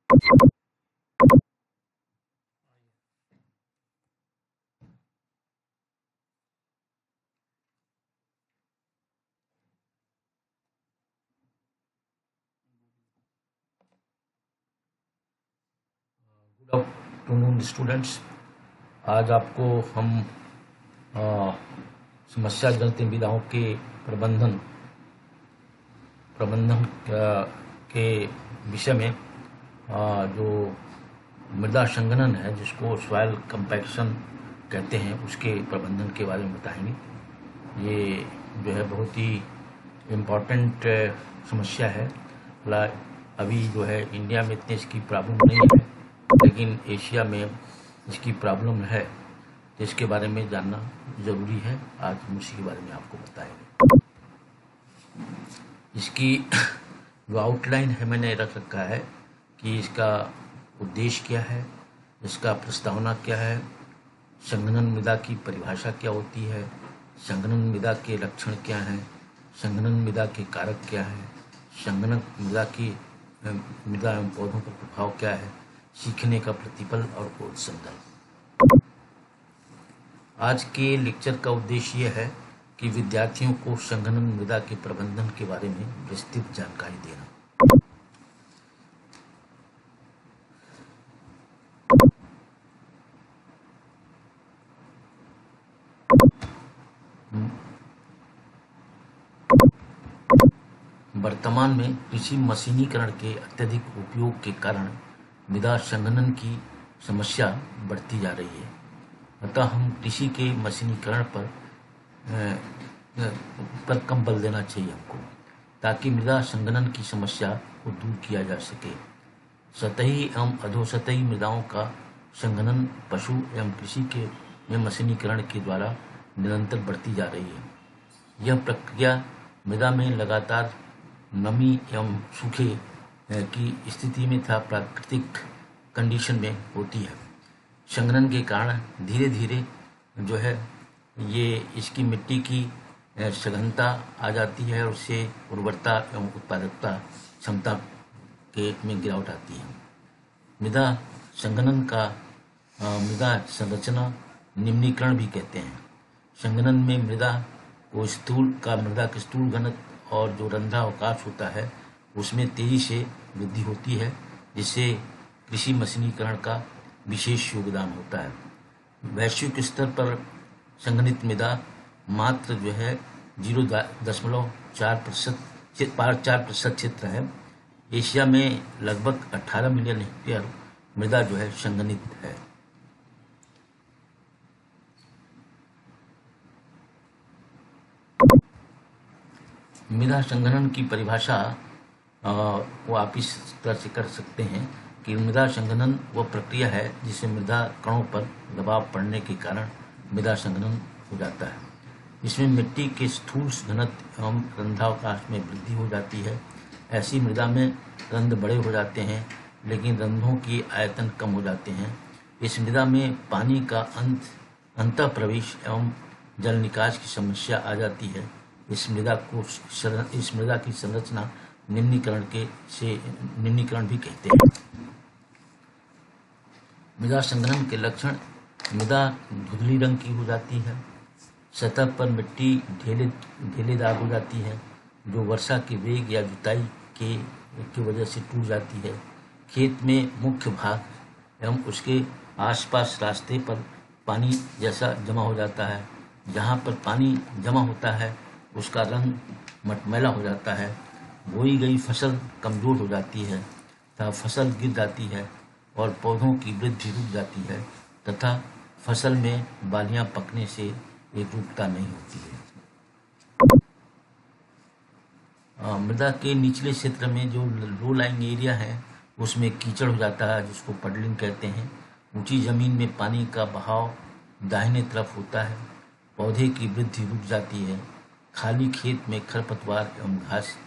Good afternoon students. आज आपको हम समस्या जनित विधाओं के प्रबंधन के विषय में जो मृदा संघनन है, जिसको सॉइल कंपैक्शन कहते हैं, उसके प्रबंधन के बारे में बताएंगे। ये जो है बहुत ही इम्पोर्टेंट समस्या है। अभी जो है इंडिया में इतने इसकी प्रॉब्लम नहीं है, लेकिन एशिया में इसकी प्रॉब्लम है, तो इसके बारे में जानना ज़रूरी है। आज हम उसी के बारे में आपको बताएंगे। इसकी जो आउटलाइन है मैंने रख रखा है कि इसका उद्देश्य क्या है, इसका प्रस्तावना क्या है, संघनन मृदा की परिभाषा क्या होती है, संघनन मृदा के लक्षण क्या हैं, संघनन मृदा के कारक क्या हैं, संघनन मृदा एवं पौधों पर प्रभाव क्या है, सीखने का प्रतिफल और बोध संदर्भ। आज के लेक्चर का उद्देश्य यह है कि विद्यार्थियों को संघनन मृदा के प्रबंधन के बारे में विस्तृत जानकारी देना। वर्तमान में कृषि मशीनीकरण के अत्यधिक उपयोग के कारण मृदा संघनन की समस्या बढ़ती जा रही है। अतः हम कृषि के मशीनीकरण पर कम बल देना चाहिए हमको, ताकि मृदा संघनन की समस्या को दूर किया जा सके। सतही एवं अधोसतही मृदाओं का संघनन पशु एवं कृषि के मशीनीकरण के द्वारा निरंतर बढ़ती जा रही है। यह प्रक्रिया मृदा में लगातार नमी एवं सूखे की स्थिति में तथा प्राकृतिक कंडीशन में होती है। संघनन के कारण धीरे धीरे जो है ये इसकी मिट्टी की सघनता आ जाती है और उससे उर्वरता एवं उत्पादकता क्षमता में गिरावट आती है। मृदा संघनन का मृदा संरचना निम्नीकरण भी कहते हैं। संघनन में मृदा के स्थूल घनत्व और जो रंध्रा अवकाश होता है उसमें तेजी से वृद्धि होती है, जिससे कृषि मशीनीकरण का विशेष योगदान होता है। वैश्विक स्तर पर संघनित मृदा मात्र जो है 0.4% क्षेत्र है। एशिया में लगभग 18 मिलियन हेक्टेयर मृदा जो है संघनित है। मृदा संघनन की परिभाषा को आप इस तरह से कर सकते हैं कि मृदा संघनन वह प्रक्रिया है जिससे मृदा कणों पर दबाव पड़ने के कारण मृदा संघनन हो जाता है। इसमें मिट्टी के स्थूल घनत्व एवं रंध्रावकाश में वृद्धि हो जाती है। ऐसी मृदा में रंध्र बड़े हो जाते हैं, लेकिन रंध्रों की आयतन कम हो जाते हैं। इस मृदा में पानी का अंतः प्रवेश एवं जल निकास की समस्या आ जाती है। इस मृदा की संरचना निम्नीकरण भी कहते हैं। मृदा संघनन के लक्षण: मृदा धुंधली रंग की हो जाती है, सतह पर मिट्टी ढेलेदार हो जाती है, जो वर्षा के वेग या जुताई की वजह से टूट जाती है। खेत में मुख्य भाग एवं उसके आसपास रास्ते पर पानी जैसा जमा हो जाता है। जहाँ पर पानी जमा होता है उसका रंग मटमैला हो जाता है। बोई गई फसल कमज़ोर हो जाती है तथा फसल गिर जाती है और पौधों की वृद्धि रुक जाती है तथा फसल में बालियां पकने से एकरूपता नहीं होती है। मृदा के निचले क्षेत्र में जो लो लाइंग एरिया है उसमें कीचड़ हो जाता है, जिसको पडलिंग कहते हैं। ऊंची जमीन में पानी का बहाव दाहिने तरफ होता है। पौधे की वृद्धि रुक जाती है। खाली खेत में खरपतवार एवं घास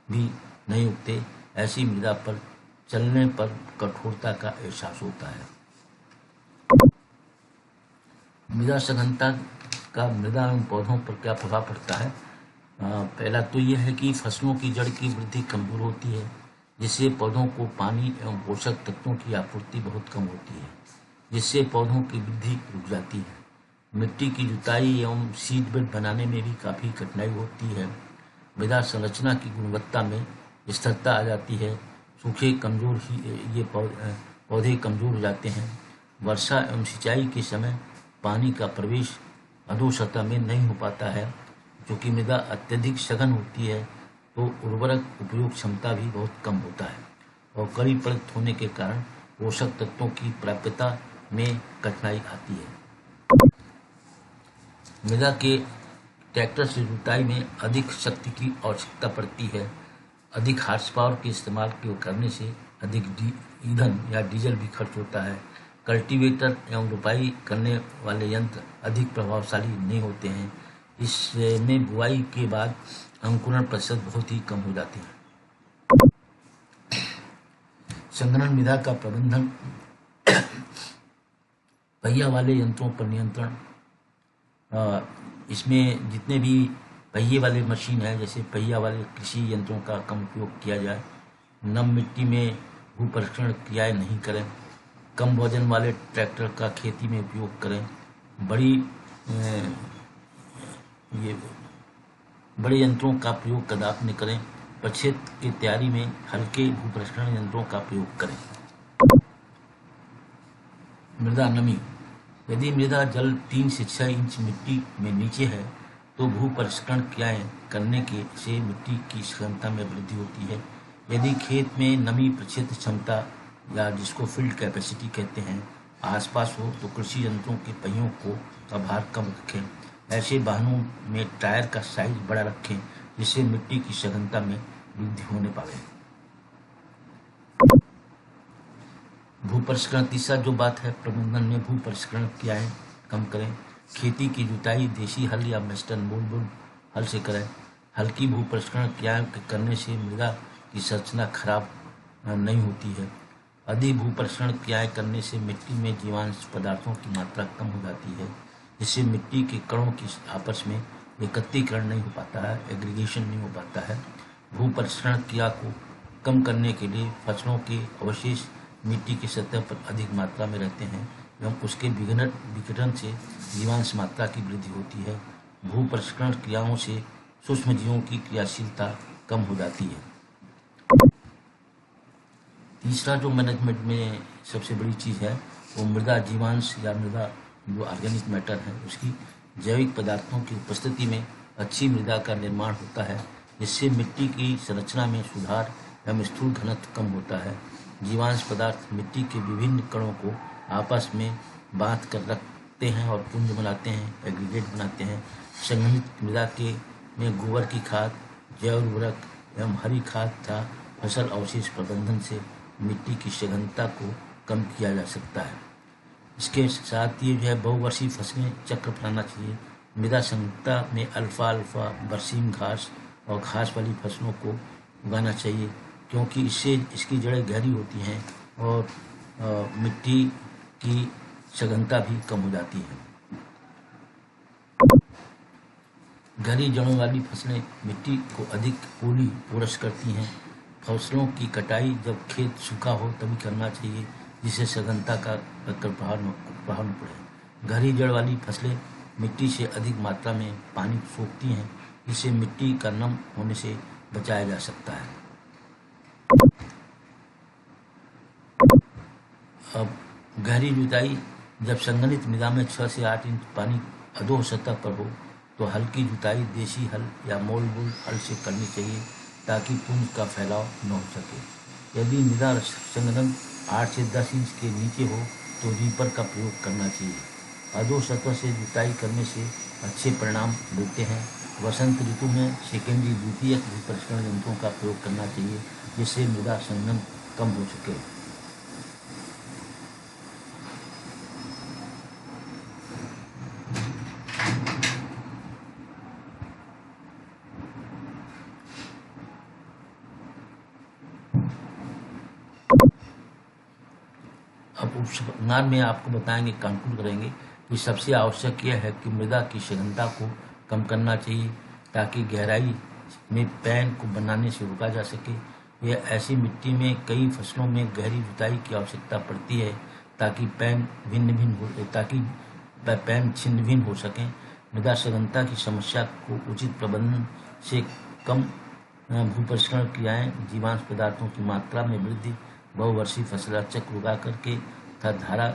भी नहीं उगते। ऐसी मृदा पर चलने पर कठोरता का एहसास होता है। मृदा सघनता का मृदा एवं पौधों पर क्या प्रभाव पड़ता है? पहला तो यह है कि फसलों की जड़ की वृद्धि कमजोर होती है। जिससे पौधों को पानी एवं पोषक तत्वों की आपूर्ति बहुत कम होती है, जिससे पौधों की वृद्धि रुक जाती है। मिट्टी की जुताई एवं सीड बेड बनाने में भी काफ़ी कठिनाई होती है। मृदा संरचना की गुणवत्ता में स्थिरता आ जाती है। सूखे कमजोर ही ये पौधे कमजोर हो जाते हैं। वर्षा एवं सिंचाई के समय पानी का प्रवेश अधोसतह में नहीं हो पाता है। क्योंकि मृदा अत्यधिक सघन होती है तो उर्वरक उपयोग क्षमता भी बहुत कम होता है और कड़ी पड़त होने के कारण पोषक तत्वों की प्राप्यता में कठिनाई आती है। मृदा के ट्रैक्टर से जुताई में अधिक शक्ति की आवश्यकता पड़ती है। अधिक हार्स पावर के इस्तेमाल करने से अधिक ईंधन या डीजल भी खर्च होता है। कल्टीवेटर एवं रुपाई करने वाले यंत्र अधिक प्रभावशाली नहीं होते हैं। इसमें बुआई के बाद अंकुरण प्रतिशत बहुत ही कम हो जाती है। संघनन मृदा का प्रबंधन पहिया वाले यंत्रों पर नियंत्रण। इसमें जितने भी पहिए वाले मशीन है, जैसे पहिया वाले कृषि यंत्रों का कम उपयोग किया जाए। नम मिट्टी में भू परीक्षण क्रियाएं नहीं करें। कम वजन वाले ट्रैक्टर का खेती में उपयोग करें। बड़े यंत्रों का प्रयोग कदापि न करें। प्रक्षेप की तैयारी में हल्के भू परीक्षण यंत्रों का प्रयोग करें। मृदा नमी। यदि मृदा जल 3 से 6 इंच मिट्टी में नीचे है तो भू परीक्षण क्रियाएं करने के से मिट्टी की क्षमता में वृद्धि होती है। यदि खेत में नमी प्रक्षेत्र क्षमता या जिसको फील्ड कैपेसिटी कहते हैं आसपास हो तो कृषि यंत्रों के पहियों का भार कम रखें। ऐसे वाहनों में टायर का साइज बड़ा रखें जिससे मिट्टी की सघनता में वृद्धि होने पाए। भू परिष्करण। तीसरा जो बात है प्रबंधन में भू परिष्करण क्रियाएं कम करें। खेती की जुताई देशी हल या वेस्टर्न बुल हल से करें। हल्की भू परिष्करण क्रियाएं करने से मृदा की संरचना खराब नहीं होती है। अधिक भू परिष्करण क्रियाएं करने से मिट्टी में जीवांश पदार्थों की मात्रा कम हो जाती है, जिससे मिट्टी के कणों की आपस में एकत्रीकरण नहीं हो पाता है, एग्रीगेशन नहीं हो पाता है। भू परिष्करण क्रिया को कम करने के लिए फसलों के अवशेष मिट्टी की सतह पर अधिक मात्रा में रहते हैं एवं उसके विघटन से जीवांश मात्रा की वृद्धि होती है। भू परिष्करण क्रियाओं से सूक्ष्म जीवों की क्रियाशीलता कम हो जाती है। तीसरा जो मैनेजमेंट में सबसे बड़ी चीज़ है वो मृदा जीवांश या मृदा जो ऑर्गेनिक मैटर है उसकी जैविक पदार्थों की उपस्थिति में अच्छी मृदा का निर्माण होता है, जिससे मिट्टी की संरचना में सुधार एवं स्थूल घनत्व कम होता है। जीवांश पदार्थ मिट्टी के विभिन्न कणों को आपस में बांध कर रखते हैं और पुंज बनाते हैं, एग्रीगेट बनाते हैं। संघनित मृदा में गोबर की खाद, जैव उर्वरक एवं हरी खाद तथा फसल अवशेष प्रबंधन से मिट्टी की सघनता को कम किया जा सकता है। इसके साथ ये जो है बहुवर्षीय फसलें चक्र अपनाना चाहिए। मृदा संघनता में अल्फा बरसीम घास और घास वाली फसलों को उगाना चाहिए, क्योंकि इससे इसकी जड़ें गहरी होती हैं और मिट्टी की सघनता भी कम हो जाती है। गहरी जड़ों वाली फसलें मिट्टी को अधिक पोरस करती हैं। फसलों की कटाई जब खेत सूखा हो तभी करना चाहिए, जिससे सघनता का प्रभाव न पड़े। गहरी जड़ वाली फसलें मिट्टी से अधिक मात्रा में पानी सोखती हैं, जिससे मिट्टी का नम होने से बचाया जा सकता है। अब गहरी जुताई। जब संघनित मृदा में 6 से 8 इंच पानी अधो सतह पर हो तो हल्की जुताई देशी हल या मोल बुल हल से करनी चाहिए, ताकि पुंज का फैलाव न हो सके। यदि मृदा संघनन 8 से 10 इंच के नीचे हो तो रीपर का प्रयोग करना चाहिए। अधो सतह से जुताई करने से अच्छे परिणाम मिलते हैं। वसंत ऋतु में सेकेंडरी द्वितीयक भू परिष्करण यंत्रों का प्रयोग करना चाहिए, जिससे मृदा संघनन कम हो सके। अब उपसंहार में आपको बताएंगे, कंक्लूड करेंगे कि सबसे आवश्यक यह है कि मृदा की सघनता को कम करना चाहिए ताकि गहराई में पैन को बनाने से रोका जा सके। यह ऐसी मिट्टी में कई फसलों में गहरी जुताई की आवश्यकता पड़ती है ताकि पैन छिन्न भिन्न हो सकें। मृदा सघनता की समस्या को उचित प्रबंधन से कम भूपरिष्करण क्रियाएं, जीवांश पदार्थों की मात्रा में वृद्धि, बहुवर्षीय फसला चक्र उगा करके तथा धारा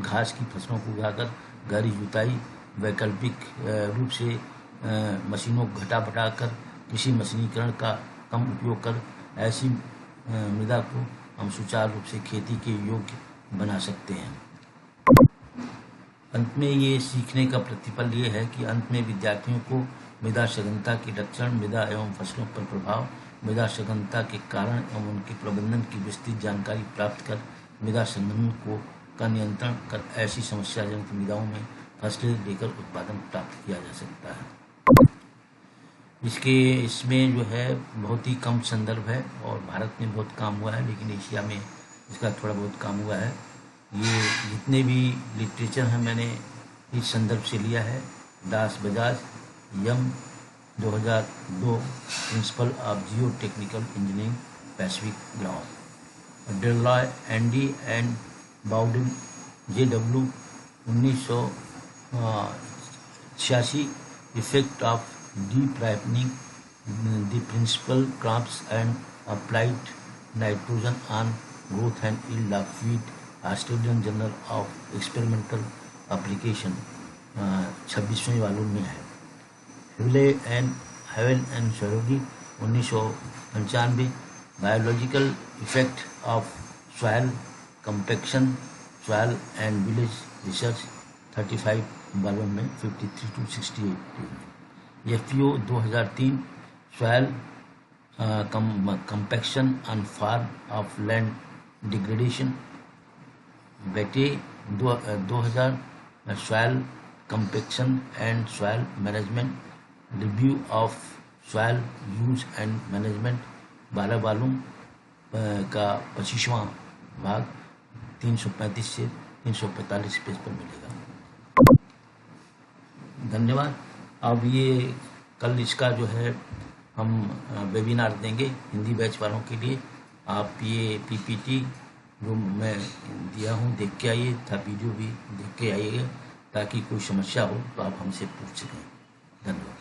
घास की फसलों को उगाकर गहरी जुताई, वैकल्पिक रूप से मशीनों को घटा बढ़ा कर कृषि मशीनीकरण का कम उपयोग कर ऐसी मृदा को हम सुचारू रूप से खेती के योग्य बना सकते हैं। अंत में ये सीखने का प्रतिफल ये है कि अंत में विद्यार्थियों को मृदा सघनता के लक्षण, मृदा एवं फसलों पर प्रभाव, मृदा सघनता के कारण एवं उनके प्रबंधन की विस्तृत जानकारी प्राप्त कर मृदा संघनन का नियंत्रण कर ऐसी समस्याजनक मृदाओं में फसलें लेकर उत्पादन प्राप्त किया जा सकता है। इसमें जो है बहुत ही कम संदर्भ है और भारत में बहुत काम हुआ है, लेकिन एशिया में इसका थोड़ा बहुत काम हुआ है। ये जितने भी लिटरेचर हैं मैंने इस संदर्भ से लिया है। दास बजाज, यम 2002, principle of geotechnical engineering, Pacific ground, Delroy, ND and Bowden, JW 1986, effect of deep ripening, the principal crops and applied nitrogen on growth and yield of wheat, Australian journal of experimental application 26वें volume में है। Hewell and Sarogi 1995, biological effect of soil compaction, soil and village research 35 volume में 53 to 68। FAO 2003, soil compaction on farm of land degradation, Batey 2000, soil compaction and soil management, review of soil use and management 12 volume का 25वां भाग 335 से 345 page पर मिलेगा। धन्यवाद। अब ये कल इसका जो है हम वेबिनार देंगे हिंदी बैच वालों के लिए। आप ये PPT जो मैं दिया हूँ देख के आइए तथा वीडियो भी देख के आइएगा ताकि कोई समस्या हो तो आप हमसे पूछ सकें। धन्यवाद।